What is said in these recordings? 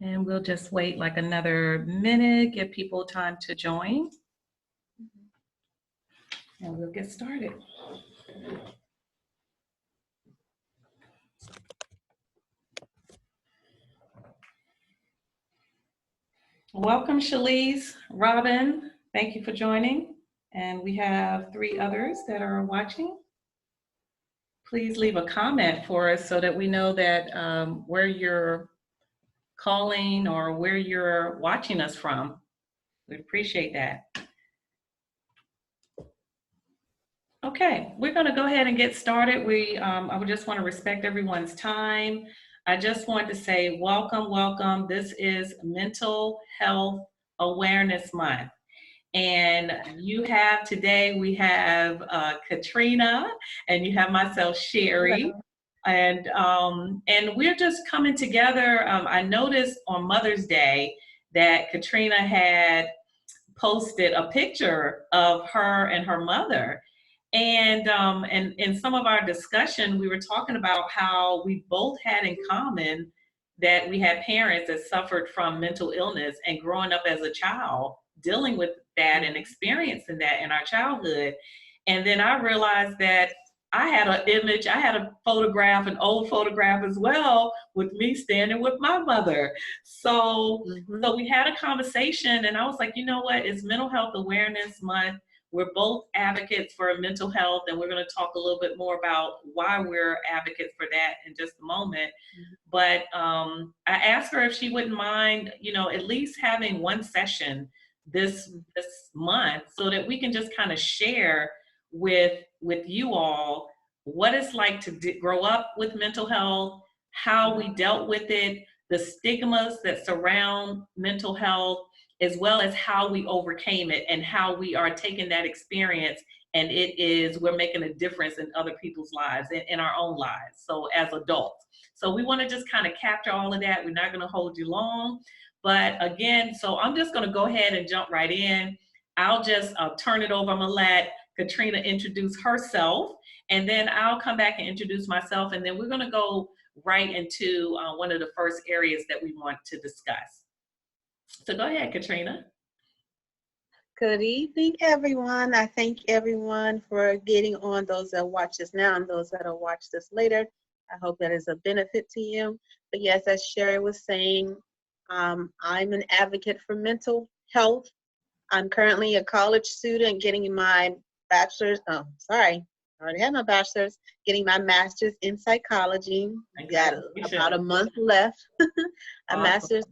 And we'll just wait like another minute, give people time to join, and we'll get started. Welcome, Shalise, Robin. Thank you for joining. And we have 3 others that are watching. Please leave a comment for us so that we know that where you're calling or where you're watching us from. We'd appreciate that. Okay, we're going to go ahead and get started. I would just want to respect everyone's time. I just want to say welcome, welcome. This is Mental Health Awareness Month. And we have Catrina, and you have myself, Sherry. Hello. And we're just coming together. I noticed on Mother's Day that Catrina had posted a picture of her and her mother. And in some of our discussion, we were talking about how we both had in common that we had parents that suffered from mental illness, and growing up as a child, dealing with that and experiencing that in our childhood. And then I realized that I had an old photograph as well, with me standing with my mother. So we had a conversation, and I was like, you know what, it's Mental Health Awareness Month. We're both advocates for mental health, and we're going to talk a little bit more about why we're advocates for that in just a moment. But I asked her if she wouldn't mind, at least having one session this month, so that we can just kind of share with you all what it's like to grow up with mental health, how we dealt with it, the stigmas that surround mental health, as well as how we overcame it and how we are taking that experience and we're making a difference in other people's lives, in our own lives, so as adults. So we want to just kind of capture all of that. We're not going to hold you long. But again, so I'm just going to go ahead and jump right in. I'll just turn it over. I'm going to let Catrina introduce herself, and then I'll come back and introduce myself, and then we're going to go right into one of the first areas that we want to discuss. So go ahead, Catrina. Good evening, everyone. I thank everyone for getting on, those that watch this now and those that will watch this later. I hope that is a benefit to you. But yes, as Sherry was saying, I'm an advocate for mental health. I'm currently a college student getting my bachelor's. Oh, sorry. I already had my bachelor's, getting my master's in psychology. Got about a month left. A master's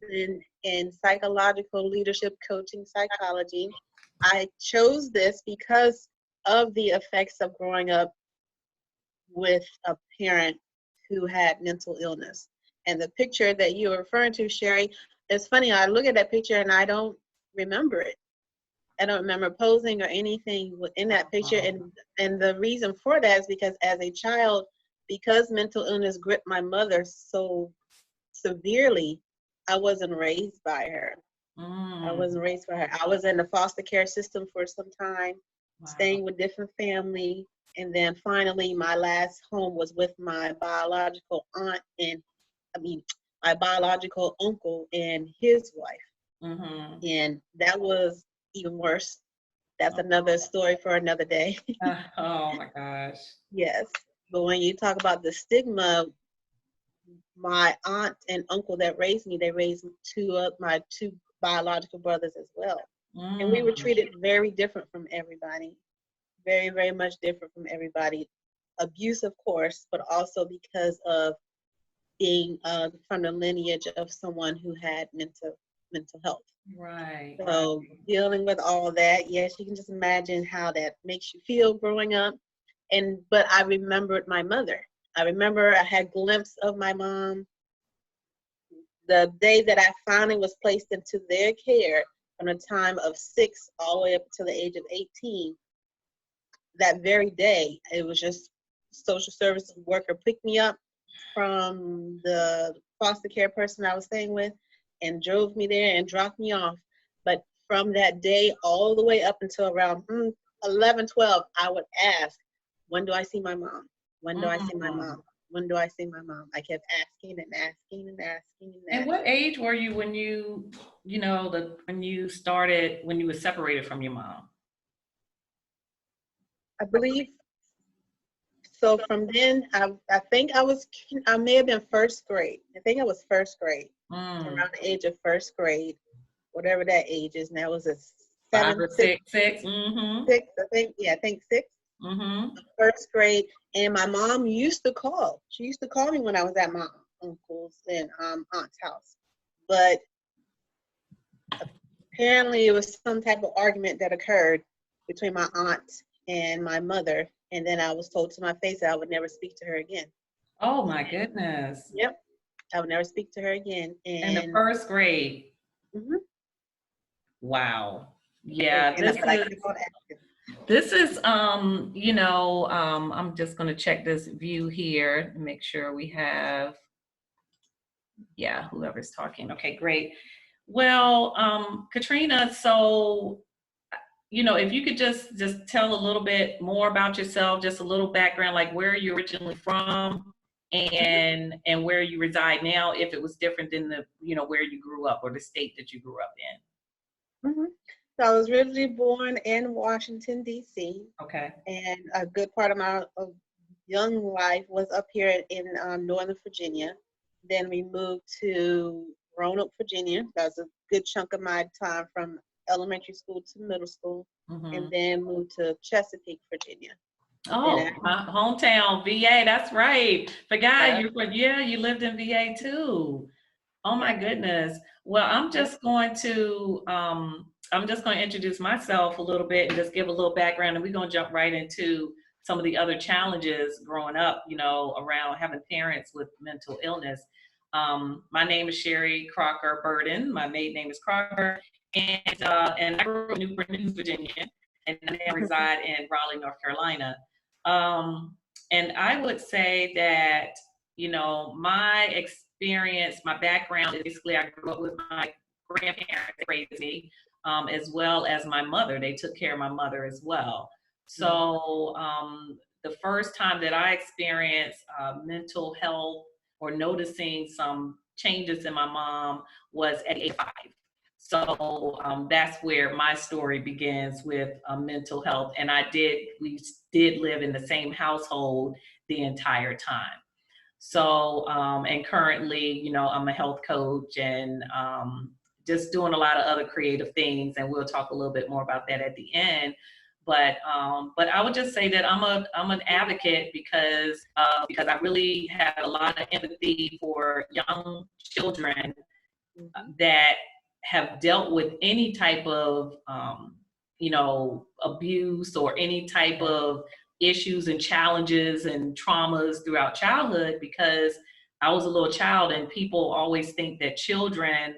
in psychological leadership coaching psychology. I chose this because of the effects of growing up with a parent who had mental illness. And the picture that you were referring to, Sherry, it's funny, I look at that picture and I don't remember it. I don't remember posing or anything in that picture. And the reason for that is because as a child, because mental illness gripped my mother so severely, I wasn't raised by her. I wasn't raised by her. I was in the foster care system for some time, staying with different family. And then finally, my last home was with my biological my biological uncle and his wife. And that was even worse. That's another story for another day. Oh my gosh. Yes. But when you talk about the stigma, my aunt and uncle that raised me, they raised my two biological brothers as well. And we were treated very different from everybody. Very, very much different from everybody. Abuse, of course, but also because of being from the lineage of someone who had mental health. Right. So dealing with all that, yes, you can just imagine how that makes you feel growing up. But I remembered my mother. I remember I had a glimpse of my mom. The day that I finally was placed into their care, from the time of 6 all the way up to the age of 18, that very day, it was just social services worker picked me up from the foster care person I was staying with and drove me there and dropped me off. But from that day all the way up until around 11, 12, I would ask, when do I see my mom? When do I see my mom? When do I see my mom? I kept asking and asking and asking and And asking. what age were you when when you started, when you were separated from your mom? I believe so. From then, I think I may have been first grade. I think I was first grade, Mm, around the age of first grade, whatever that age is now. Was a 5 7, or 6, 6, 6. Mm-hmm. 6? I think. Yeah, I think 6. Mm-hmm. First grade, and my mom used to call. She used to call me when I was at my uncle's and aunt's house, but apparently it was some type of argument that occurred between my aunt and my mother, and then I was told to my face that I would never speak to her again. Oh my goodness. Yep, I would never speak to her again, In the and first grade. mhm, Wow. Yeah, and but I kept on asking. this is I'm just gonna check this view here and make sure we have, yeah, whoever's talking. Okay, great. Well, Catrina, so if you could just tell a little bit more about yourself, just a little background, like where you're originally from and where you reside now, if it was different than the, where you grew up or the state that you grew up Mhm. So I was originally born in Washington D.C. in. Okay. and a good part of my young life was up here in Northern Virginia. Then we moved to Roanoke, Virginia. That was a good chunk of my time from elementary school to middle school, and Hmm. then moved to Chesapeake, Virginia. Then Oh, after my hometown, VA. That's right. Forgot that, you. Yeah, you lived in VA too. Oh my yep, goodness. Well, yep. I'm just going to introduce myself a little bit and just give a little background, and we're going to jump right into some of the other challenges growing up, around having parents with mental illness. My name is Sherry Crocker Burden. My maiden name is Crocker, and I grew up in Newport News, Virginia, and I now reside in Raleigh, North Carolina. And I would say that my experience, my background is basically I grew up with my grandparents, they raised me, as well as my mother. They took care of my mother as well. So the first time that I experienced mental health or noticing some changes in my mom was at age 5. So that's where my story begins with mental health. And we did live in the same household the entire time. So, and currently, I'm a health coach and just doing a lot of other creative things. And we'll talk a little bit more about that at the end. But I would just say that I'm an advocate because I really have a lot of empathy for young children Mhm. that have dealt with any type of abuse or any type of issues and challenges and traumas throughout childhood, because I was a little child and people always think that children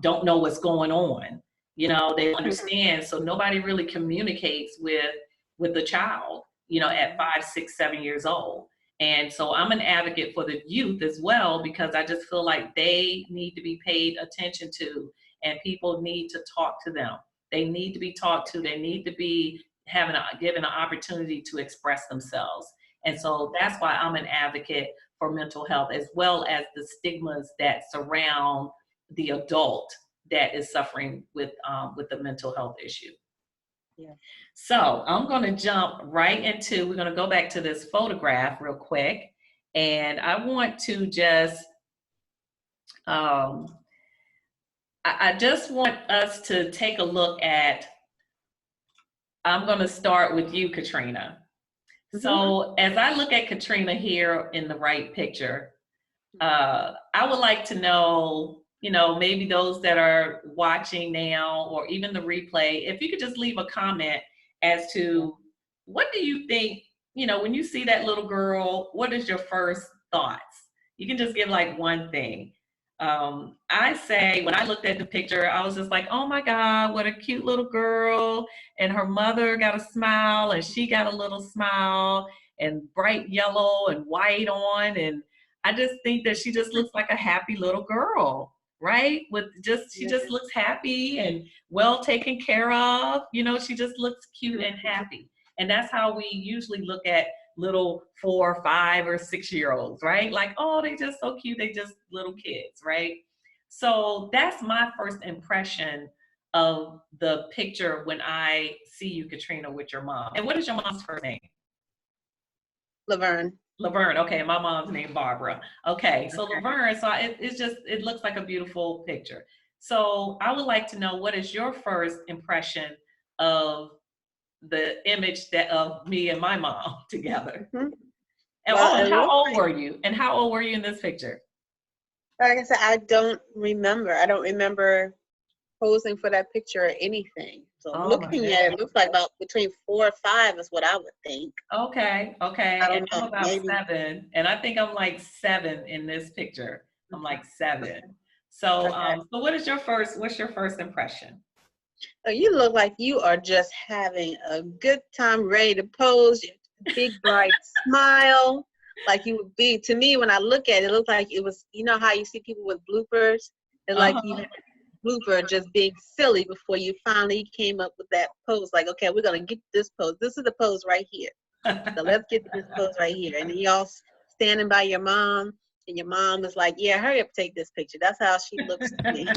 don't know what's going on. They don't understand, so nobody really communicates with the child at 5, 6, 7 years old. And so I'm an advocate for the youth as well, because I just feel like they need to be paid attention to, and people need to talk to them. They need to be talked to. They need to be given an opportunity to express themselves. And so that's why I'm an advocate for mental health, as well as the stigmas that surround the adult that is suffering with the mental health issue. Yeah. So I'm going to jump right into, we're going to go back to this photograph real quick. And I want to um, I just want us to take a look at, I'm going to start with you, Catrina. Mhm. So as I look at Catrina here in the right picture, I would like to know, maybe those that are watching now or even the replay, if you could just leave a comment as Yeah. to what do you think, when you see that little girl, what is your first thoughts? You can just give like one thing. I say when I looked at the picture, I was just like, oh my God, what a cute little girl. And her mother got a smile and she got a little smile and bright yellow and white on. And I just think that she just looks like a happy little girl, right? She Yeah. just looks happy and well taken care of. She just looks cute and happy. And that's how we usually look at little 4, 5, or 6-year-olds, right? Like, oh, they just so cute. They just little kids, right? So that's my first impression of the picture when I see you, Catrina, with your mom. And what is your mom's first name? Laverne. Laverne. Okay, my mom's name Barbara. Okay, so Okay. Laverne. So it looks like a beautiful picture. So I would like to know, what is your first impression of the image that of me and my mom together? Mhm. And Well, oh, and it how looks old like, were you? And how old were you in this picture? like I said, I don't remember. I don't remember posing for that picture or anything. So Oh my looking at it, goodness. it looks like about between 4 or 5 is what I would think. Okay, I okay. And don't I'm know, about maybe. 7, and I think I'm like 7 in this picture. I'm like 7. So, Okay. so what's your first impression? So you look like you are just having a good time, ready to pose. Your big bright smile, like you would be. To me, when I look at it, it looked like it was. You know how you see people with bloopers, and like you Uh-huh. had a blooper just being silly before you finally came up with that pose. Like, okay, we're gonna get this pose. This is the pose right here. So let's get this pose right here. And then y'all standing by your mom, and your mom is like, "Yeah, hurry up, take this picture." That's how she looks to me.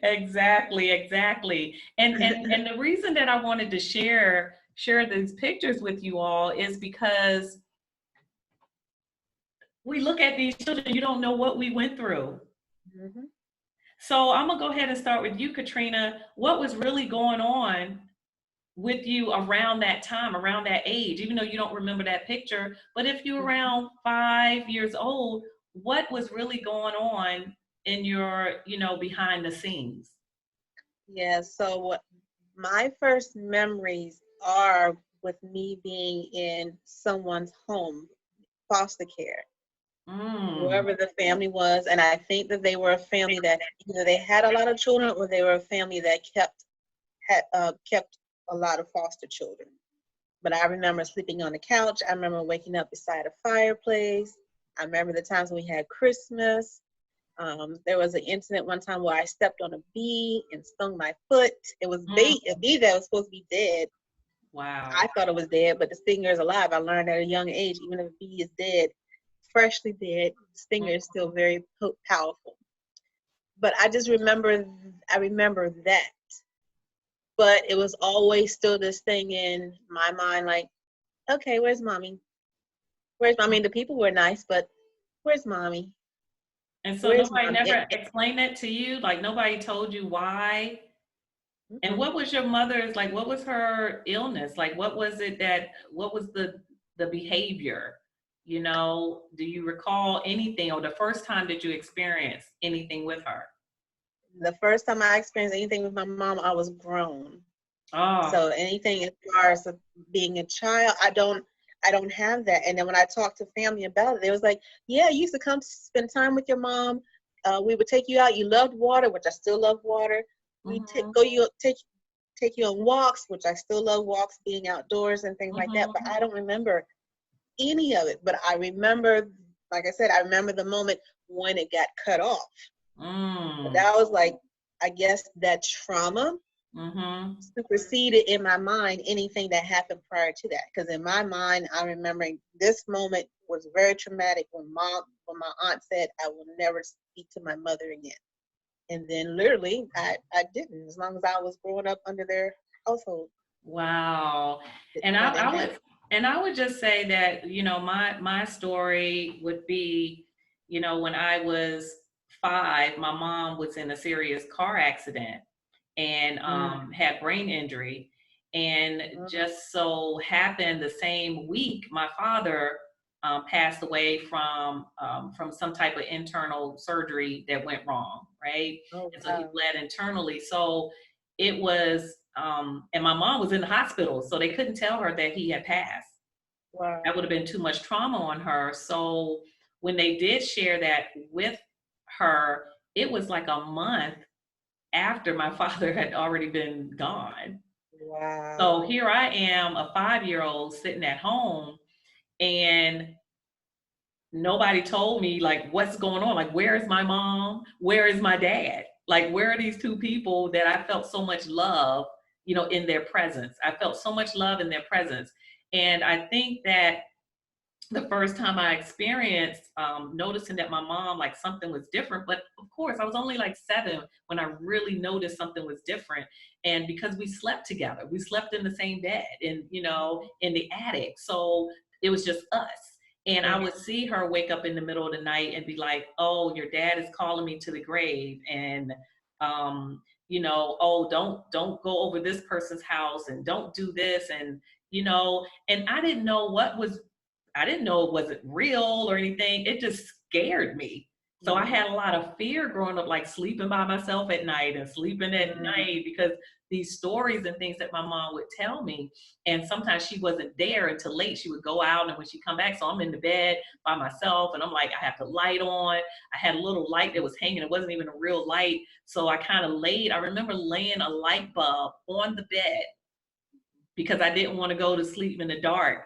Exactly, exactly. And the reason that I wanted to share these pictures with you all is because we look at these children, you don't know what we went through. Mhm. So I'm gonna go ahead and start with you, Catrina. What was really going on with you around that time, around that age, even though you don't remember that picture? But if you're around 5 years old, what was really going on in your, behind the scenes? Yeah, so my first memories are with me being in someone's home, foster care, Mm, whoever the family was. And I think that they were a family that either they had a lot of children or they were a family that kept a lot of foster children. But I remember sleeping on the couch. I remember waking up beside a fireplace. I remember the times we had Christmas. There was an incident one time where I stepped on a bee and stung my foot. It was mm, a bee that was supposed to be dead. wow. I thought it was dead, but the stinger is alive. I learned at a young age, even if a bee is dead, freshly dead, the stinger is still very powerful. But I remember that. But it was always still this thing in my mind, like, okay, where's mommy? Where's mommy? The people were nice, but where's mommy? And so Where's nobody mommy? never explained that to you? Like nobody told you why? And Mm-mm. what was your mother's, like, what was her illness? Like, what was the behavior? Do you recall anything, or the first time that you experienced anything with her? The first time I experienced anything with my mom, I was grown. Oh, So anything as far as being a child, I don't have that. And then when I talked to family about it, they was like, "Yeah, you used to come spend time with your mom. We would take you out. You loved water, which I still love water. We mm-hmm, take you on walks, which I still love walks, being outdoors and things like that. But mm-hmm. I don't remember any of it. But I remember, like I said, I remember the moment when it got cut off. But Mm, that was like, I guess that trauma mm-hmm. superseded in my mind anything that happened prior to that. Because in my mind, I'm remembering this moment was very traumatic when my aunt said, "I will never speak to my mother again." And then literally, I didn't, as long as I was growing up under their household. Wow. And That didn't I happen. would just say that, my story would be, when I was 5, my mom was in a serious car accident and Mm, had brain injury. And mm, just so happened the same week, my father passed away from some type of internal surgery that went wrong, right? oh, And so he wow. bled internally. So it was, and my mom was in the hospital, so they couldn't tell her that he had passed. That Wow. would have been too much trauma on her. So when they did share that with her, it was like a month after my father had already been gone. So Wow. here I am, a 5-year-old sitting at home, and nobody told me like what's going on. Like, where is my mom? Where is my dad? Like, where are these two people that I felt so much love, in their presence? I felt so much love in their presence. And I think that the first time I experienced noticing that my mom, like something was different, but of course I was only like 7 when I really noticed something was different. And because we slept together, we slept in the same bed and, you know, in the attic. So it was just us. And I would see her wake up in the middle of the night and be like, oh, your dad is calling me to the grave. And, you know, oh, don't go over this person's house and don't do this. And, you know, and I didn't know it wasn't real or anything. It just scared me. So I had a lot of fear growing up, like sleeping by myself at night and sleeping at night because these stories and things that my mom would tell me. And sometimes she wasn't there until late. She would go out and when she come back, so I'm in the bed by myself and I'm like, I have the light on. I had a little light that was hanging. It wasn't even a real light. So I kind of I remember laying a light bulb on the bed because I didn't want to go to sleep in the dark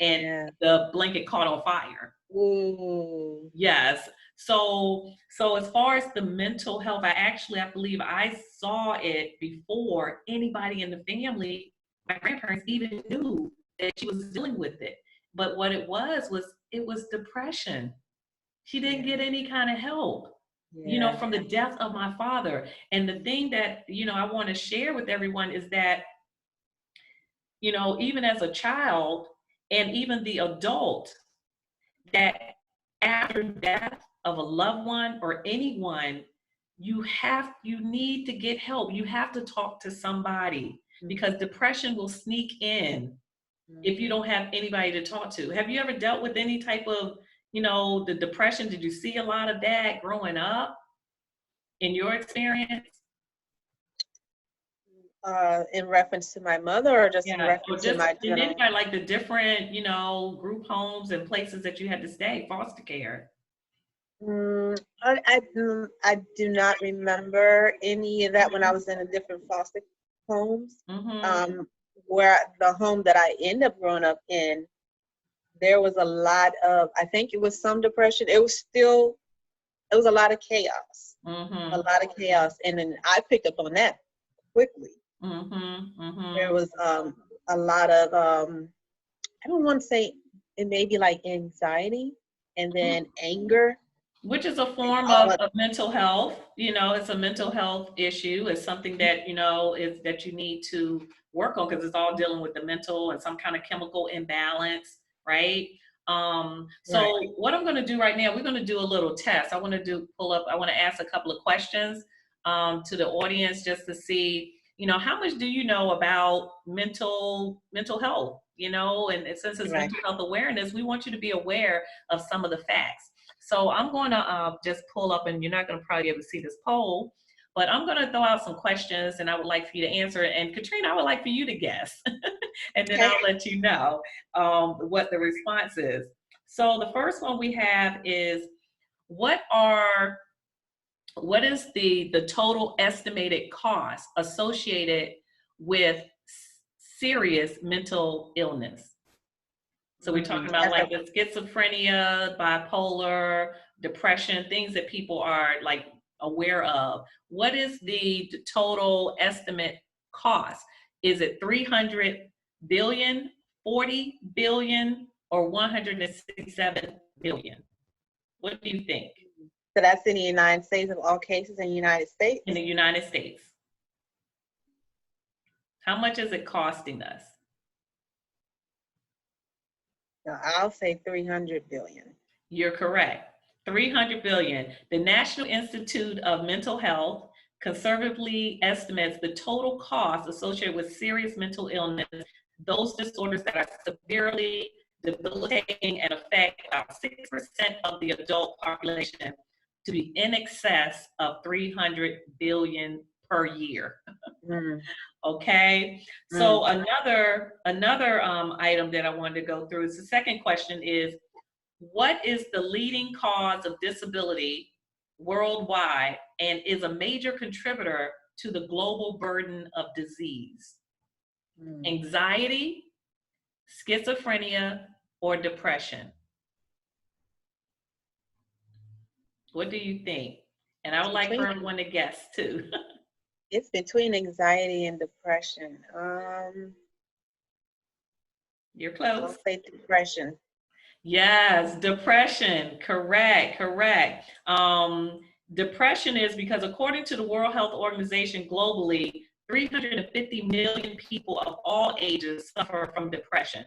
and the blanket caught on fire. Ooh. Yes. So as far as the mental health, I believe I saw it before anybody in the family, my grandparents even knew that she was dealing with it. But what it was it was depression. She didn't get any kind of help, you know, from the death of my father. And the thing that, you know, I want to share with everyone is that, you know, even as a child and even the adult, that after death of a loved one or anyone, you need to get help. You have to talk to somebody because depression will sneak in if you don't have anybody to talk to. Have you ever dealt with any type of, you know, the depression? Did you see a lot of that growing up in your experience? In reference to my mother or just in Yeah, or reference to just my in general? anybody, like the different, you know, group homes and places that you had to stay, foster care. I do not remember any of that when I was in a different foster homes. Where the home that I ended up growing up in, there was a lot of, I think it was some depression. It was a lot of chaos. A lot of chaos. And then I picked up on that quickly. There was a lot of, I don't want to say it may be like anxiety and then anger. Which is a form of mental health. You know, it's a mental health issue. It's something that, you know, is that you need to work on because it's all dealing with the mental and some kind of chemical imbalance, right? So what I'm going to do right now, we're going to do a little test. I want to ask a couple of questions to the audience just to see, you know, how much do you know about mental health, you know, and since it's mental health awareness, we want you to be aware of some of the facts. So I'm going to just pull up, and you're not going to probably be able to see this poll, but I'm going to throw out some questions, and I would like for you to answer it. And Catrina, I would like for you to guess, and then I'll let you know what the response is. So the first one we have is, what is the total estimated cost associated with serious mental illness? So we're talking about like the schizophrenia, bipolar, depression, things that people are like aware of. What is the total estimate cost? Is it 300 billion, 40 billion, or 167 billion? What do you think? So that's in the United States, of all cases in the United States? In the United States. How much is it costing us? I'll say 300 billion. You're correct. 300 billion. The National Institute of Mental Health conservatively estimates the total cost associated with serious mental illness, those disorders that are severely debilitating and affect about 6% of the adult population, to be in excess of 300 billion per year. Okay, so another item that I wanted to go through is the second question is, what is the leading cause of disability worldwide and is a major contributor to the global burden of disease? Anxiety, schizophrenia, or depression? What do you think? And I would like for everyone to guess too. It's between anxiety and depression. You're I'll close. say depression. Yes, depression. Correct, correct. Depression is because according to the World Health Organization globally, 350 million people of all ages suffer from depression.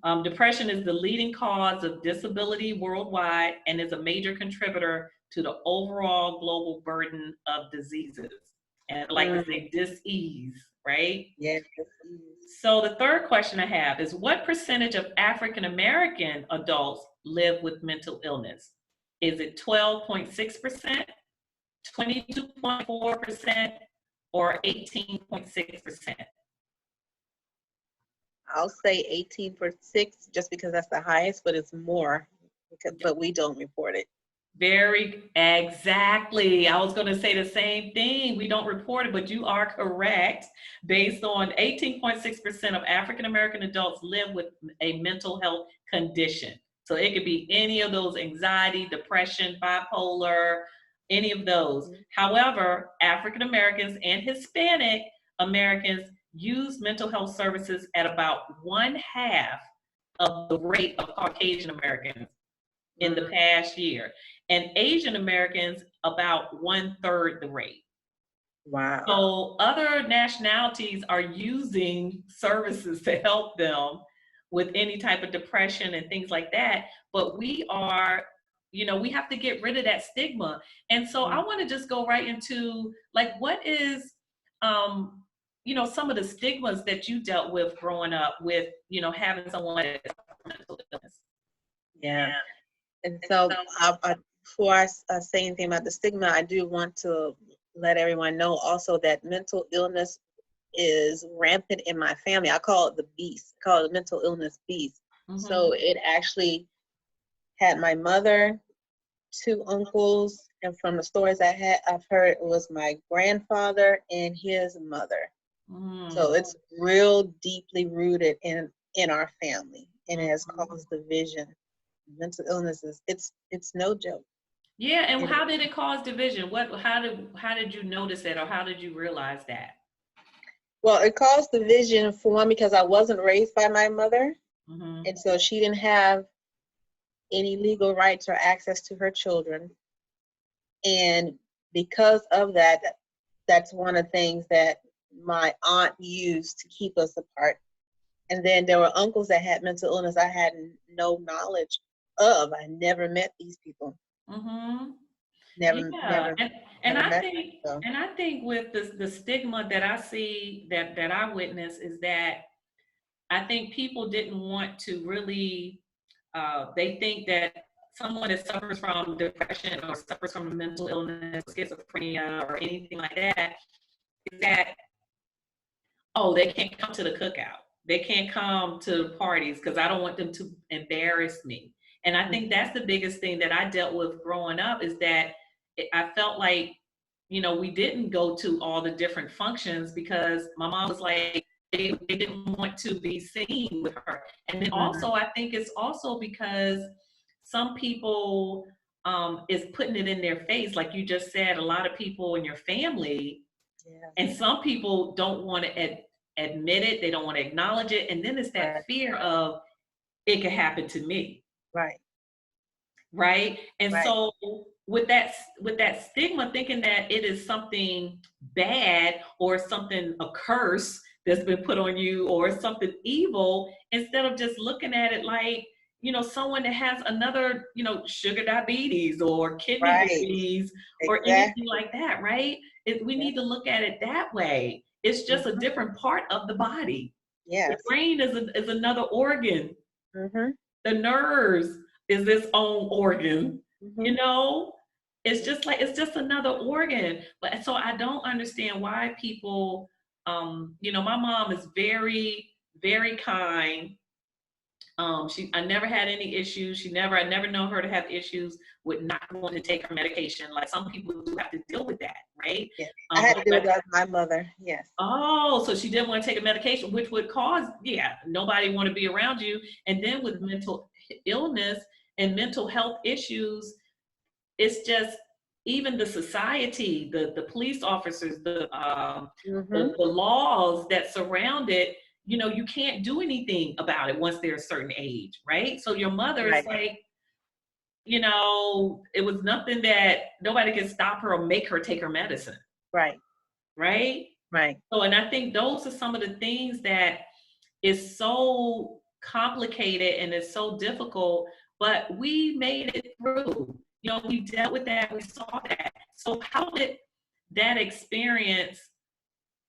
Mhm. Depression is the leading cause of disability worldwide and is a major contributor to the overall global burden of diseases. And I like to say dis-ease, right? Yes, it is. So the third question I have is what percentage of African American adults live with mental illness? Is it 12.6%, 22.4%, or 18.6%? I'll say 18 for 6, just because that's the highest, but it's more, but we don't report it. Very exactly. I was going to say the same thing. We don't report it, but you are correct. Based on 18.6% of African American adults live with a mental health condition. So it could be any of those: anxiety, depression, bipolar, any of those. Mhm. However, African Americans and Hispanic Americans use mental health services at about one half of the rate of Caucasian Americans in the past year, and Asian Americans about one third the rate. Wow. So other nationalities are using services to help them with any type of depression and things like that. But we are, we have to get rid of that stigma. And so I want to just go right into like, what is, some of the stigmas that you dealt with growing up with, having someone with mental illness. Yeah. And so before I say anything about the stigma, I do want to let everyone know also that mental illness is rampant in my family. I call it the beast. I call it the mental illness beast. Mm-hmm. So it actually had my mother, 2 uncles, and from the stories I've heard, it was my grandfather and his mother. So it's real deeply rooted in our family, and it has caused division. Mental illness it's no joke. Yeah, and how did it cause division? How did you notice it, or how did you realize that? Well, it caused division for one because I wasn't raised by my mother, Mm-hmm. and so she didn't have any legal rights or access to her children. And because of that, that's one of the things that my aunt used to keep us apart. And then there were uncles that had mental illness I had no knowledge of. I never met these people. Mm-hmm. Never, Yeah, never, and never I met think them. So. and I think with the stigma that I see that I witness is that I think people didn't want to really. They think that someone that suffers from depression or suffers from a mental illness, schizophrenia, or anything like that, is that, oh, they can't come to the cookout. They can't come to the parties because I don't want them to embarrass me. And I think that's the biggest thing that I dealt with growing up is that I felt like, we didn't go to all the different functions because my mom was like, they didn't want to be seen with her. And then also, I think it's also because some people is putting it in their face. Like you just said, a lot of people in your family, and some people don't want to admit it. They don't want to acknowledge it. And then it's that fear of it could happen to me. Right. Right. And Right. so with that stigma, thinking that it is something bad or something, a curse that's been put on you or something evil, instead of just looking at it like, someone that has another, sugar diabetes or kidney disease or anything like that, right? We need to look at it that way. It's just a different part of the body. Yes. The brain is another organ. The nerves is its own organ. It's just another organ. But so I don't understand why people, my mom is very, very kind. I never had any issues. I never know her to have issues with not wanting to take her medication. Like some people do have to deal with that, right? Yeah. I had to deal with that with my mother. Yes. Oh, so she didn't want to take a medication, which would cause, nobody want to be around you. And then with mental illness and mental health issues, it's just even the society, the police officers, the laws that surround it, you know, you can't do anything about it once they're a certain age, right? So your mother is Right. like, you know, it was nothing that nobody can stop her or make her take her medicine, Right. right? Right. So, and I think those are some of the things that is so complicated and it's so difficult, but we made it through. You know, we dealt with that, we saw that. So, how did that experience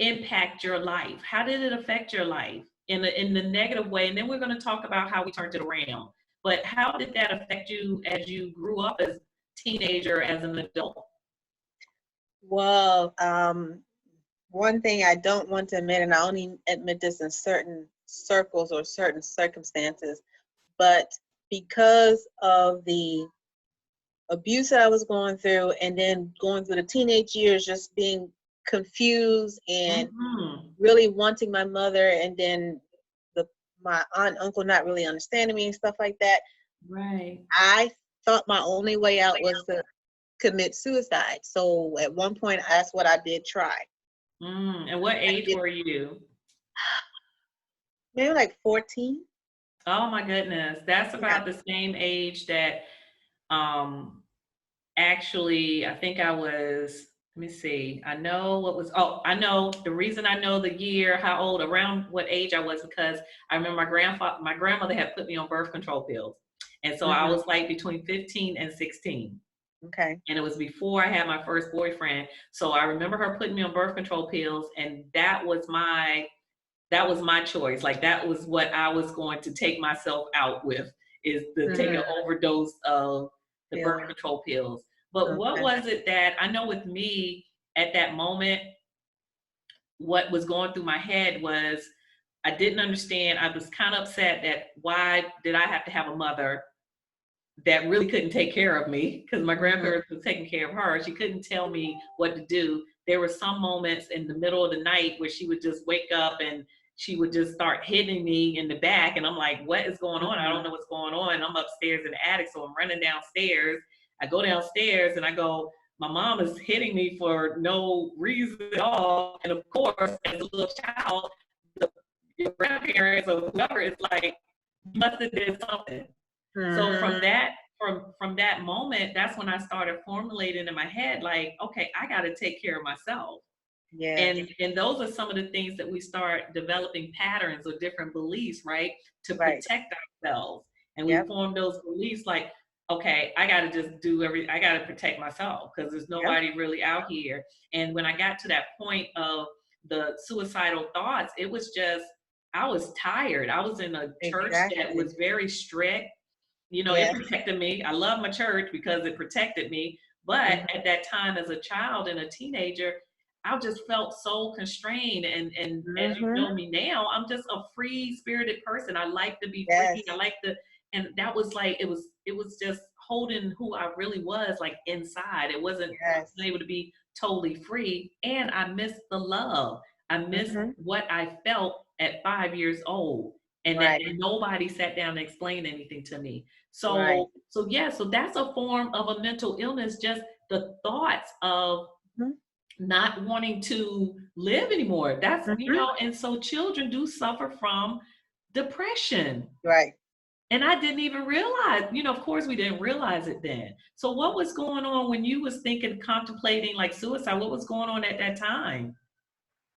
impact your life? How did it affect your life in the negative way? And then we're going to talk about how we turned it around. But how did that affect you as you grew up as a teenager, as an adult? Well, one thing I don't want to admit, and I only admit this in certain circles or certain circumstances, but because of the abuse that I was going through, and then going through the teenage years, just being confused and Mm-hmm. really wanting my mother, and then my aunt and uncle not really understanding me and stuff like that, Right. I thought my only way out was to commit suicide. So at one point, that's what I did try. And what I age did, were you? maybe like 14. Oh my goodness. That's Yeah. about the same age that um actually I think I was, let me see. I know what was, oh, I know the reason I know the year, how old, around what age I was, because I remember my grandmother had put me on birth control pills. And so I Hmm. was like between 15 and 16. Okay. And it was before I had my first boyfriend. So I remember her putting me on birth control pills, and that was my choice. Like that was what I was going to take myself out with, is to take an overdose of the birth Feeling. control pills. But what Okay. was it that I know with me at that moment, what was going through my head was I didn't understand. I was kind of upset that why did I have to have a mother that really couldn't take care of me, because my Hmm. grandparents was taking care of her. She couldn't tell me what to do. There were some moments in the middle of the night where she would just wake up and she would just start hitting me in the back. And I'm like, what is going on? I don't Hmm. know what's going on. I'm upstairs in the attic, so I'm running downstairs. I go downstairs and I go, my mom is hitting me for no reason at all. And of course, as a little child, your grandparents or whoever is like, you must have did something. So Hmm. from that moment, that's when I started formulating in my head, like, okay, I got to take care of myself. Yes. And those are some of the things that we start developing patterns or different beliefs, right, to Right. protect ourselves. And we Yep. form those beliefs like, okay, I got to just I got to protect myself because there's Yep. nobody really out here. And when I got to that point of the suicidal thoughts, it was just, I was tired. I was in a church that Exactly. was very strict. You know, it Yes. protected me. I love my church because it protected me. But Hmm. at that time, as a child and a teenager, I just felt so constrained. And as you Hmm. know me now, I'm just a free spirited person. I like to be free. I Yes. like to, and that was like, it was just holding who I really was like inside. I Yes. wasn't able to be totally free. And I missed the love. I missed Hmm. what I felt at 5 years old. Right. And nobody sat down and explained anything to me. Right. So yeah, so that's a form of a mental illness, just the thoughts of Hmm. not wanting to live anymore. That's, Hmm. and so children do suffer from depression. Right. And I didn't even realize, of course we didn't realize it then. So what was going on when you was thinking, contemplating like suicide? What was going on at that time?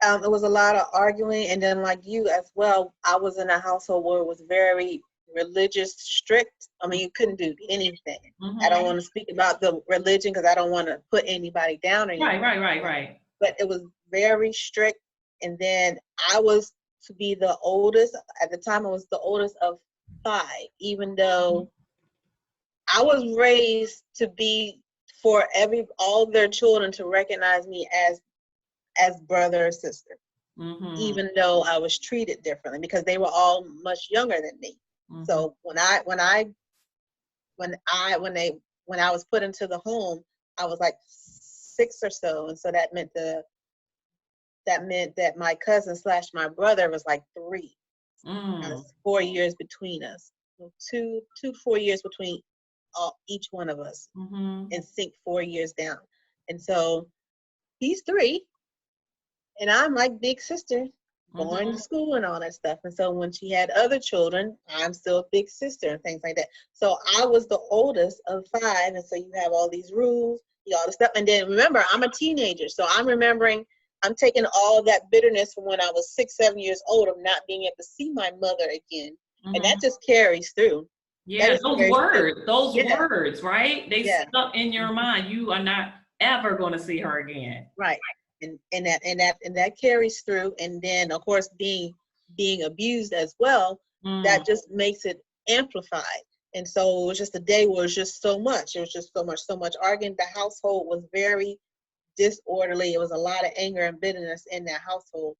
It was a lot of arguing, and then like you as well, I was in a household where it was very religious, strict. I mean, you couldn't do anything. I don't want Mm-hmm. to speak about the religion because I don't want to put anybody down or Right, anything. right, right, right. But it was very strict. And then I was to be the oldest. At the time, I was the oldest of five, even though I was raised to be for all their children to recognize me as brother or sister, Mm-hmm. even though I was treated differently because they were all much younger than me. Mm-hmm. So when I was put into the home, I was like 6 or so, and so that meant that my cousin slash my brother was like 3. Mm. 4 years between us. So 4 years between each one of us, Mm-hmm. and sync 4 years down. And so he's 3, and I'm like big sister. going to school and all that stuff. And so when she had other children, I'm still a big sister and things like that. So I was the oldest of 5. And so you have all these rules, all this stuff. And then remember, I'm a teenager. So I'm remembering, I'm taking all that bitterness from when I was 6, 7 years old of not being able to see my mother again. And that just carries through. Yeah, those Yeah. words, right? They stuck in your mind. You are not ever going to see her again. Right. And that carries through. And then of course being abused as well, that just makes it amplified. And so it was just a day where it was just so much. It was just so much arguing. The household was very disorderly. It was a lot of anger and bitterness in that household.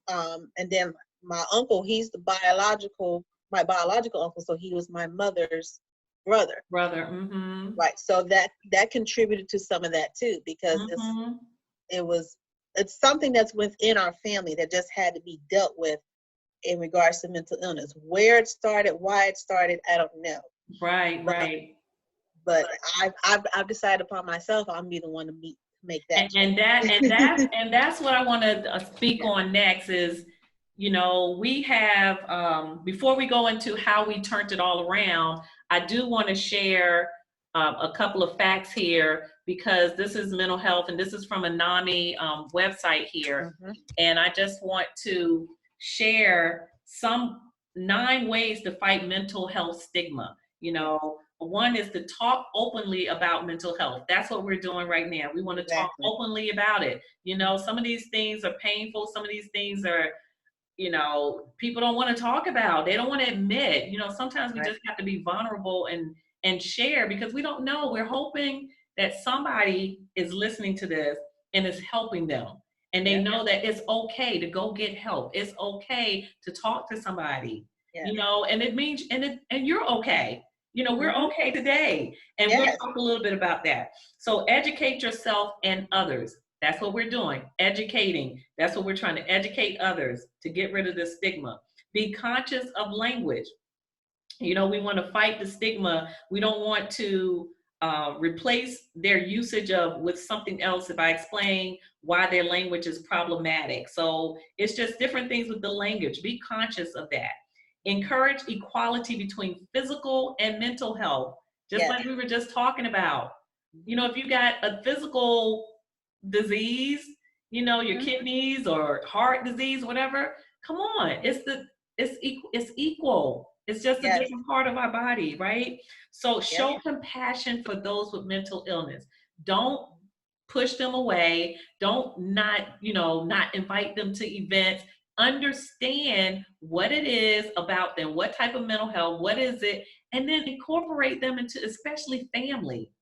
And then my uncle, he's my biological uncle, so he was my mother's brother. Right. So that contributed to some of that too, because it's something that's within our family that just had to be dealt with in regards to mental illness. Where it started, why it started, I don't know. Right. But I've decided upon myself, I'm be the one to make that. And that's what I want to speak on next is, we have, before we go into how we turned it all around, I do want to share a couple of facts here, because this is mental health and this is from a NAMI website here. And I just want to share some 9 ways to fight mental health stigma. One is to talk openly about mental health. That's what we're doing right now. We want to talk openly about it. Some of these things are painful. Some of these things are, people don't want to talk about. They don't want to admit. Sometimes we just have to be vulnerable and share, because we don't know. We're hoping that somebody is listening to this and is helping them. And they know that it's okay to go get help. It's okay to talk to somebody, and it means, and you're okay. We're okay today. And we'll talk a little bit about that. So educate yourself and others. That's what we're doing. Educating. That's what we're trying to educate others to get rid of the stigma. Be conscious of language. We want to fight the stigma. We don't want to replace their usage with something else if I explain why their language is problematic. So it's just different things with the language. Be conscious of that. Encourage equality between physical and mental health, just like we were just talking about. If you got a physical disease, your kidneys or heart disease, whatever, come on, it's equal. It's just a different part of our body, right? So show compassion for those with mental illness. Don't push them away. Don't not invite them to events. Understand what it is about them, what type of mental health, what is it, and then incorporate them into, especially family.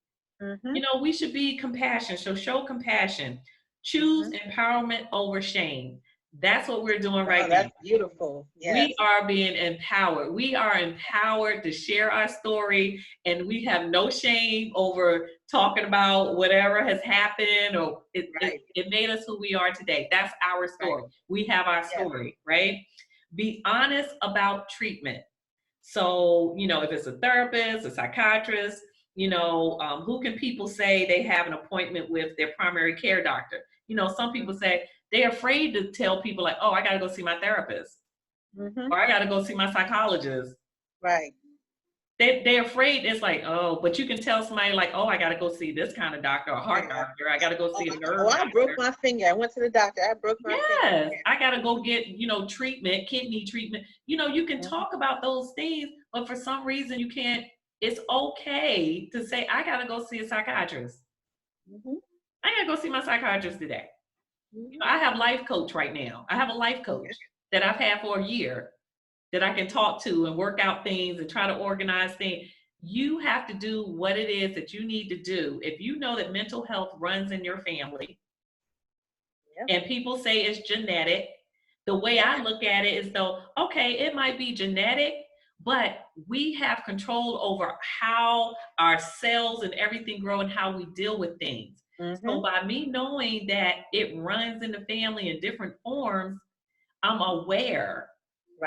We should be compassionate. So show compassion. Choose empowerment over shame. That's what we're doing right now. That's beautiful. We are being empowered. We are empowered to share our story, and we have no shame over talking about whatever has happened, or it made us who we are today. That's our story. We have our story, right? Be honest about treatment. So, if it's a therapist, a psychiatrist, who can people say they have an appointment with their primary care doctor? Some people say they're afraid to tell people like, oh, I got to go see my therapist, or I got to go see my psychologist. Right. They're afraid. It's like, oh, but you can tell somebody like, oh, I got to go see this kind of doctor, a heart doctor. I got to go see a nerve doctor. I broke my finger. I went to the doctor. I broke my finger. Yes, I got to go get, treatment, kidney treatment. You can talk about those things, but for some reason you can't. It's okay to say, I got to go see a psychiatrist. I got to go see my psychiatrist today. I have life coach right now. I have a life coach that I've had for a year that I can talk to and work out things and try to organize things. You have to do what it is that you need to do. If you know that mental health runs in your family, and people say it's genetic, the way I look at it is though, okay, it might be genetic, but we have control over how our cells and everything grow and how we deal with things. So by me knowing that it runs in the family in different forms, I'm aware.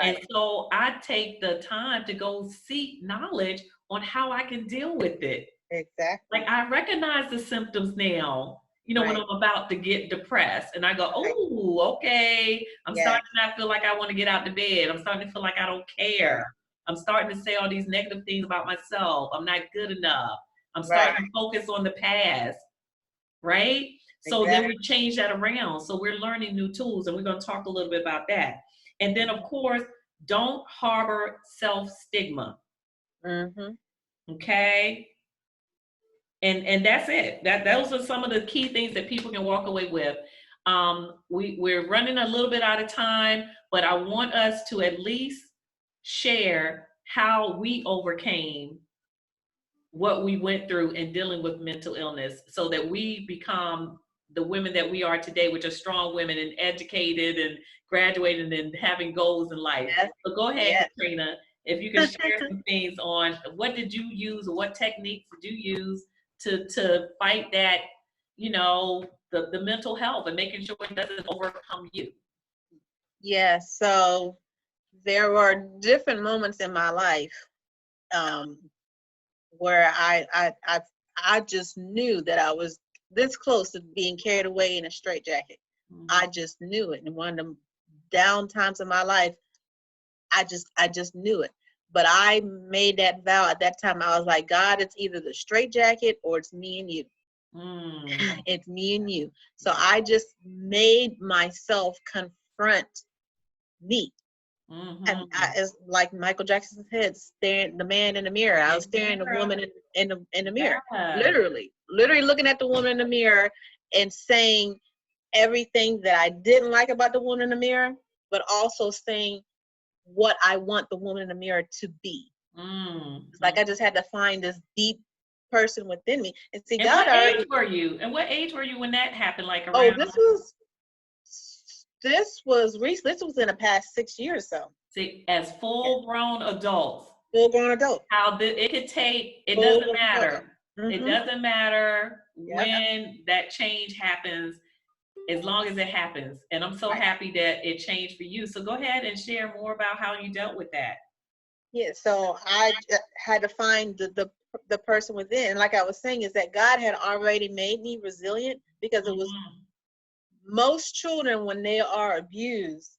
And so I take the time to go seek knowledge on how I can deal with it. Exactly. Like I recognize the symptoms now. when Right. I'm about to get depressed and I go, Right. oh, okay, I'm Yes. starting to not feel like I want to get out of bed. I'm starting to feel like I don't Right. care. I'm starting to say all these negative things about myself. I'm not good enough. I'm Right. starting to focus on the past, right? So then Exactly. we change that around. So we're learning new tools, and we're going to talk a little bit about that. And then, of course, don't harbor self stigma. Mm-hmm. Okay. And that's it. Those are some of the key things that people can walk away with. We're running a little bit out of time, but I want us to at least share how we overcame what we went through in dealing with mental illness so that we become the women that we are today, which are strong women and educated and graduated and having goals in life. Yes. So go ahead, Yes. Catrina, if you can share some things on what did you use or what techniques did you use to fight that, the mental health and making sure it doesn't overcome you. Yes. So there were different moments in my life um, where I just knew that I was this close to being carried away in a straitjacket. Mm-hmm. I just knew it. And one of the down times of my life, I just knew it. But I made that vow at that time. I was like, God, it's either the straitjacket or it's me and you. It's me and you. So I just made myself confront me. And it's like Michael Jackson said, staring the man in the mirror. I was staring the woman in the mirror, literally looking at the woman in the mirror and saying everything that I didn't like about the woman in the mirror, but also saying what I want the woman in the mirror to be. It's like I just had to find this deep person within me and see. And God what already. age were you? And what age were you when that happened? Like Oh, around? this was recent. This was in the past 6 years or so. See, as full-grown adults, full-grown adult. How it could take. It Full doesn't matter. Mm-hmm. It doesn't matter Yep. when that change happens, as long as it happens. And I'm so happy that it changed for you. So go ahead and share more about how you dealt with that. Yeah. So I had to find the person within. And like I was saying, is that God had already made me resilient because it was most children when they are abused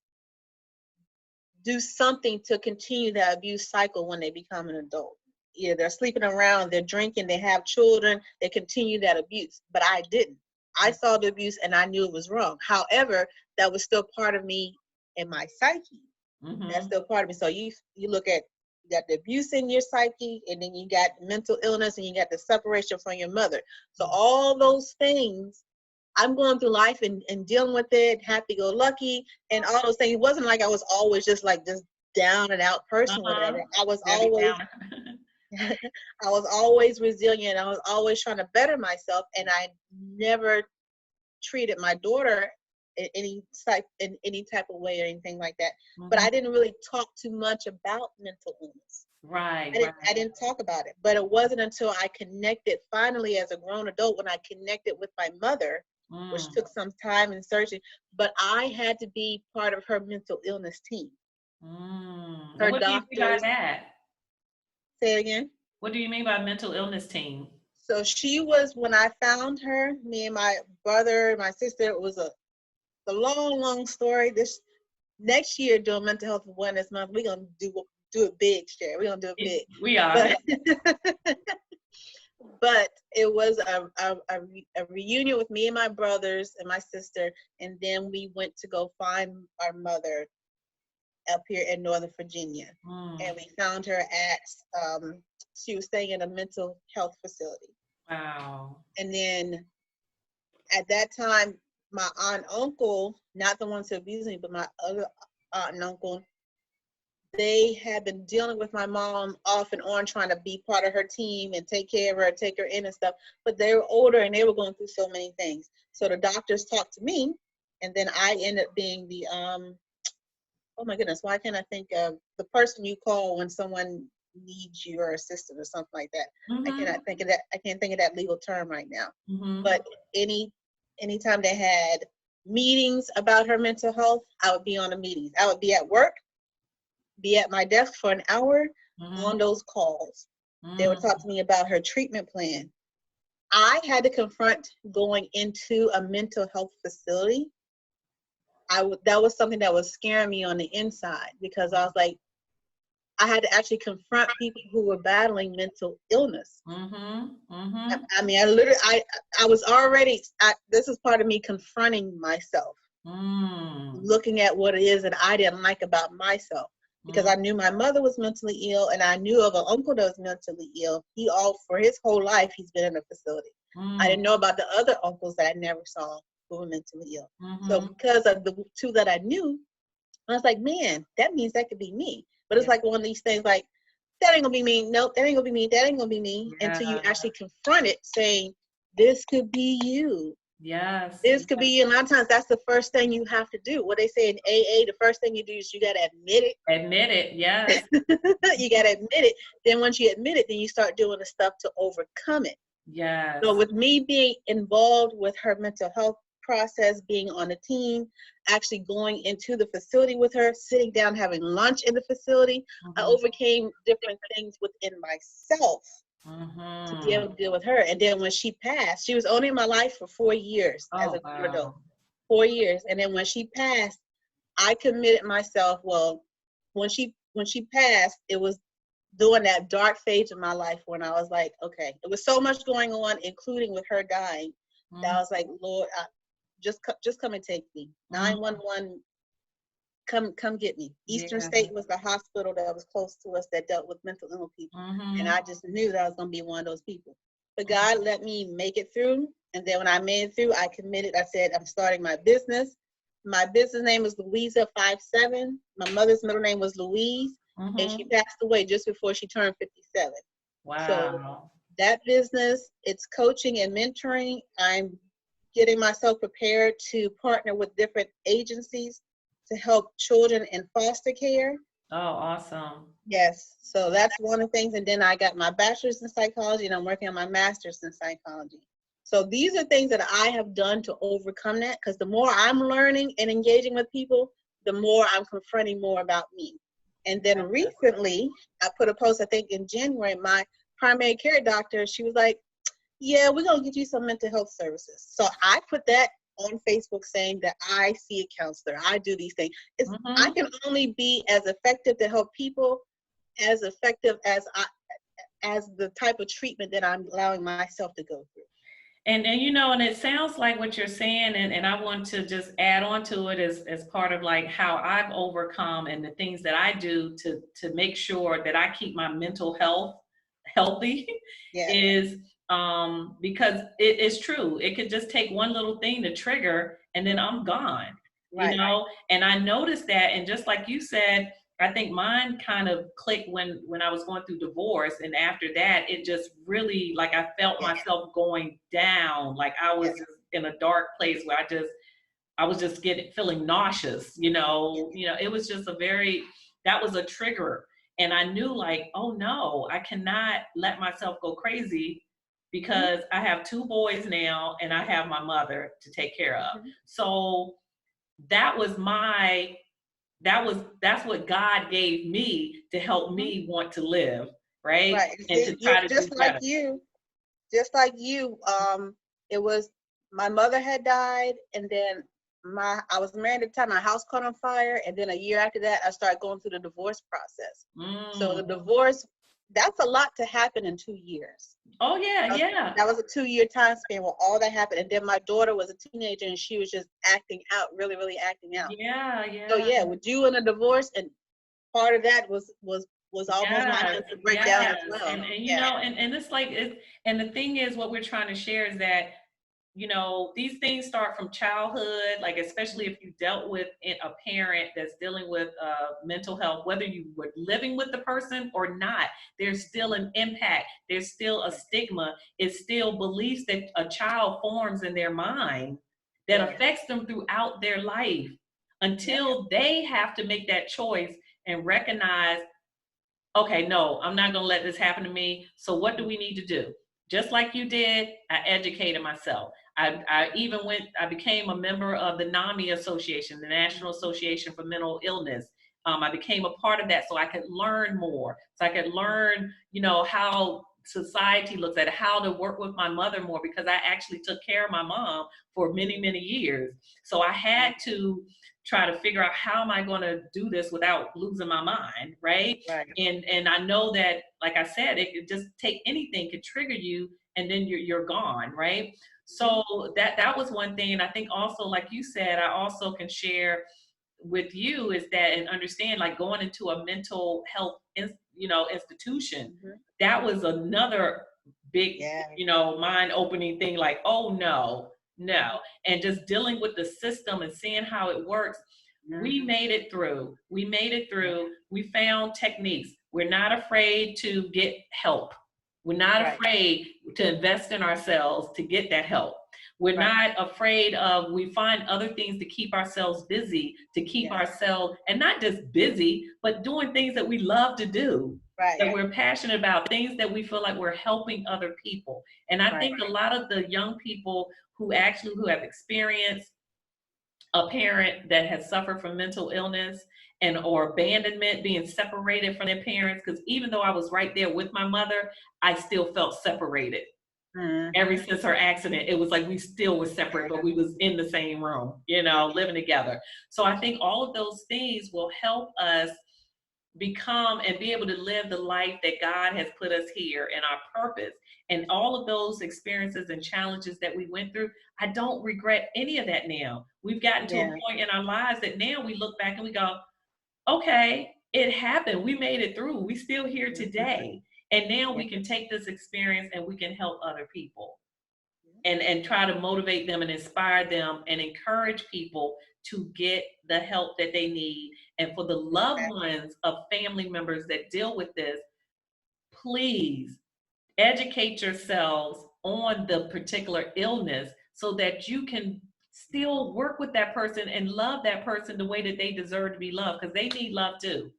do something to continue that abuse cycle when they become an adult. Yeah, they're sleeping around, they're drinking, they have children, they continue that abuse. But I didn't. I saw the abuse and I knew it was wrong. However, that was still part of me in my psyche. That's still part of me. So you look at, you got the abuse in your psyche, and then you got mental illness, and you got the separation from your mother. So all those things, I'm going through life and dealing with it, happy-go-lucky, and all those things. It wasn't like I was always just down and out person, whatever. I was always resilient. I was always trying to better myself, and I never treated my daughter in any type of way or anything like that. But I didn't really talk too much about mental illness. Right. I didn't talk about it. But it wasn't until I connected finally as a grown adult, when I connected with my mother, which took some time and searching. But I had to be part of her mental illness team. Her what do you mean by that? Say it again. What do you mean by mental illness team? So she was, when I found her, me and my brother, my sister, it was a long story. This next year during Mental Health Awareness Month, we're gonna do it big, Sherry. We're gonna do it big. We are. But it was a reunion with me and my brothers and my sister, and then we went to go find our mother up here in Northern Virginia, and we found her at she was staying in a mental health facility. Wow. And then at that time, my aunt and uncle, not the ones who abused me, but my other aunt and uncle, they had been dealing with my mom off and on, trying to be part of her team and take care of her, take her in and stuff. But they were older and they were going through so many things. So the doctors talked to me, and then I ended up being the oh my goodness, why can't I think of the person you call when someone needs your assistance or something like that? I cannot think of that. I can't think of that legal term right now. But anytime they had meetings about her mental health, I would be on the meetings. I would be at work, be at my desk for an hour on those calls. They would talk to me about her treatment plan. I had to confront going into a mental health facility. That was something that was scaring me on the inside, because I was like, I had to actually confront people who were battling mental illness. I mean, I was already, this is part of me confronting myself, looking at what it is that I didn't like about myself, because I knew my mother was mentally ill, and I knew of an uncle that was mentally ill. For his whole life, he's been in a facility. I didn't know about the other uncles that I never saw who were mentally ill. So because of the two that I knew, I was like, man, that means that could be me. But it's like one of these things like, that ain't gonna be me. Nope, that ain't gonna be me. That ain't gonna be me. Until you actually confront it, saying, this could be you. Yes. This could be you. And a lot of times that's the first thing you have to do. What they say in AA, the first thing you do is you gotta admit it. Admit it, yes. You gotta admit it. Then once you admit it, then you start doing the stuff to overcome it. Yes. So with me being involved with her mental health process, being on the team, actually going into the facility with her, sitting down, having lunch in the facility, I overcame different things within myself to be able to deal with her. And then when she passed, she was only in my life for 4 years as a grown adult. 4 years. And then when she passed, I committed myself. Well, when she passed, it was during that dark phase of my life when I was like, okay, it was so much going on, including with her dying, that I was like, Lord, just come and take me. 911, come get me. Eastern State was the hospital that was close to us that dealt with mental ill people. And I just knew that I was going to be one of those people. But God let me make it through. And then when I made it through, I committed. I said, I'm starting my business. My business name was Louisa57. My mother's middle name was Louise. And she passed away just before she turned 57. Wow. So that business, it's coaching and mentoring. I'm getting myself prepared to partner with different agencies to help children in foster care. Oh, awesome. Yes. So that's one of the things. And then I got my bachelor's in psychology, and I'm working on my master's in psychology. So these are things that I have done to overcome that, because the more I'm learning and engaging with people, the more I'm confronting more about me. And then recently, I put a post, I think in January, my primary care doctor, she was like, yeah, we're going to get you some mental health services. So I put that on Facebook saying that I see a counselor. I do these things. I can only be as effective to help people, as effective as the type of treatment that I'm allowing myself to go through. And you know, and it sounds like what you're saying, and I want to just add on to it as part of like how I've overcome and the things that I do to make sure that I keep my mental health healthy is because it is true. It could just take one little thing to trigger and then I'm gone, you know? And I noticed that, and just like you said, I think mine kind of clicked when I was going through divorce. And after that, it just really, like, I felt myself going down. Like I was just in a dark place where I was just feeling nauseous, you know, it was just that was a trigger. And I knew like, oh no, I cannot let myself go crazy, because I have 2 boys now and I have my mother to take care of. So that's what God gave me to help me want to live, right? And to try to just do like better. you, it was, my mother had died, and then I was married at the time, my house caught on fire, and then a year after that, I started going through the divorce process. So the divorce, that's a lot to happen in 2 years. Oh yeah, That was a 2-year time span where all that happened. And then my daughter was a teenager, and she was just acting out, really, really acting out. Yeah. So with you in a divorce, and part of that was almost my mental breakdown as well. And you know, and it's like and the thing is, what we're trying to share is that, you know, these things start from childhood, like especially if you dealt with a parent that's dealing with mental health, whether you were living with the person or not, there's still an impact. There's still a stigma. It's still beliefs that a child forms in their mind that affects them throughout their life until they have to make that choice and recognize, okay, no, I'm not going to let this happen to me. So what do we need to do? Just like you did, I educated myself. I became a member of the NAMI Association, the National Association for Mental Illness. I became a part of that so I could learn more, so I could learn, you know, how society looks at it, how to work with my mother more, because I actually took care of my mom for many, many years. So I had to try to figure out, how am I going to do this without losing my mind, right? Right. And I know that, like I said, it could just take anything could trigger you, and then you're gone, right? So that was one thing. And I think also, like you said, I also can share with you is that, and understand, like going into a mental health institution, that was another big Yeah. mind opening thing, like, oh no, and just dealing with the system and seeing how it works. We made it through. We found techniques. We're not afraid to get help. We're not afraid to invest in ourselves to get that help. We're not afraid of, we find other things to keep ourselves busy, to keep ourselves, and not just busy, but doing things that we love to do, that we're passionate about, things that we feel like we're helping other people. And I think a lot of the young people who have experienced a parent that has suffered from mental illness and or abandonment, being separated from their parents, because even though I was right there with my mother, I still felt separated. Ever since her accident, it was like we still were separate, but we was in the same room, living together. So I think all of those things will help us become and be able to live the life that God has put us here and our purpose. And all of those experiences and challenges that we went through, I don't regret any of that now. We've gotten to a point in our lives that now we look back and we go, okay, it happened. We made it through. We still here today. And now we can take this experience and we can help other people and try to motivate them and inspire them and encourage people to get the help that they need. And for the loved ones of family members that deal with this, please educate yourselves on the particular illness so that you can still work with that person and love that person the way that they deserve to be loved, because they need love too.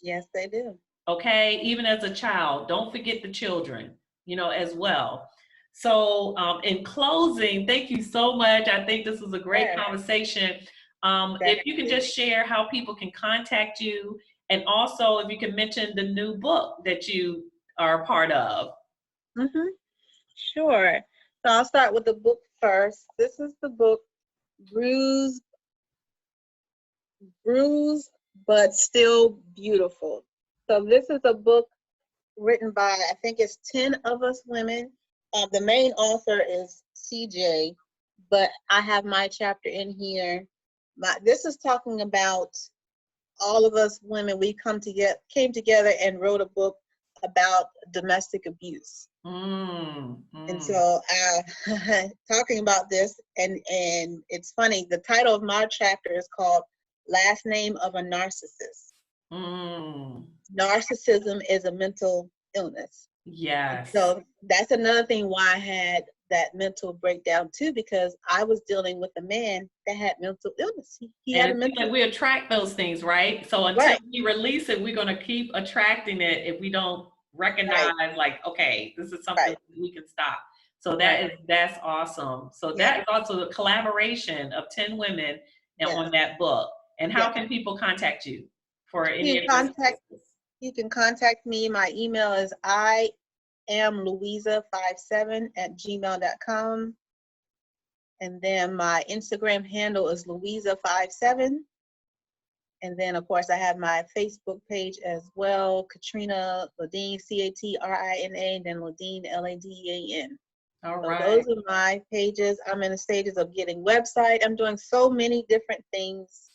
Yes, they do. Okay, even as a child, don't forget the children, as well. So in closing, thank you so much. I think this was a great conversation. If you can just share how people can contact you, and also if you can mention the new book that you are a part of. Sure. So I'll start with the book first. This is the book, Bruised but Still Beautiful. So this is a book written by, I think it's 10 of us women. The main author is CJ, but I have my chapter in here. This is talking about all of us women. We came together and wrote a book about domestic abuse. And so talking about this, and it's funny, the title of my chapter is called Last Name of a Narcissist. Narcissism is a mental illness. Yes. So that's another thing why I had that mental breakdown too, because I was dealing with a man that had mental illness. He had a mental illness. We attract those things, right? So until we release it, we're going to keep attracting it if we don't recognize, like, okay, this is something we can stop. So that's awesome. So that is also a collaboration of 10 women on that book. And how can people contact you for any of this? You can contact me. My email is iamlouisa57@gmail.com. And then my Instagram handle is Louisa57. And then, of course, I have my Facebook page as well, Catrina Ladean, Catrina, and then Ladean, Ladean. All so right. Those are my pages. I'm in the stages of getting website. I'm doing so many different things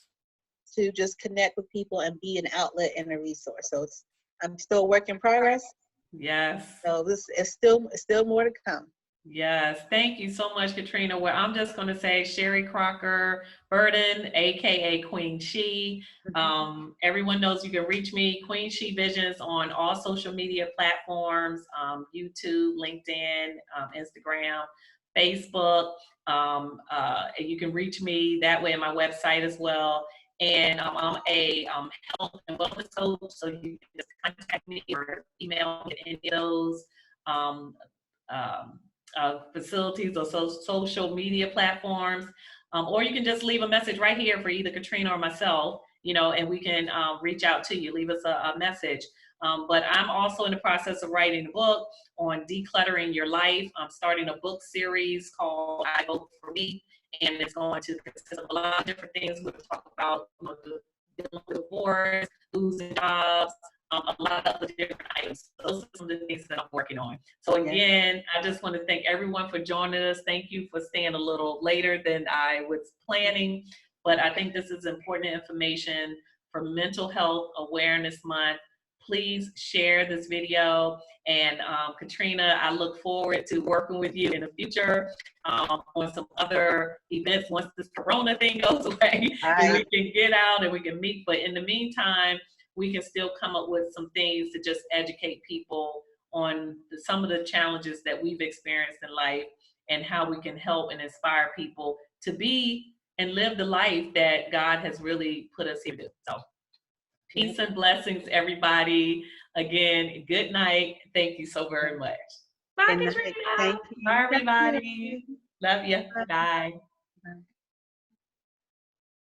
to just connect with people and be an outlet and a resource. So I'm still a work in progress. Yes. So this is still more to come. Yes, thank you so much, Catrina. Well, I'm just going to say Sherry Crocker Burden, aka QueenShe. Everyone knows you can reach me, QueenShe Visions, on all social media platforms, YouTube, LinkedIn, Instagram, Facebook. You can reach me that way on my website as well. And I'm a health and wellness coach, so you can just contact me or email me at any of those facilities or social media platforms, or you can just leave a message right here for either Catrina or myself, you know, and we can reach out to you, leave us a message. But I'm also in the process of writing a book on decluttering your life. I'm starting a book series called I Vote for Me, and it's going to consist of a lot of different things. We'll talk about, you know, dealing with divorce, losing jobs, a lot of other different items. Those are some of the things that I'm working on. So again, I just want to thank everyone for joining us. Thank you for staying a little later than I was planning, but I think this is important information for Mental Health Awareness Month. Please share this video. And Catrina, I look forward to working with you in the future on some other events once this Corona thing goes away. And we can get out and we can meet. But in the meantime, we can still come up with some things to just educate people on some of the challenges that we've experienced in life and how we can help and inspire people to be and live the life that God has really put us here to. So peace and blessings, everybody. Again, good night. Thank you so very much. Bye, Catrina. Thank you. Bye, everybody. Love you. Bye. Bye.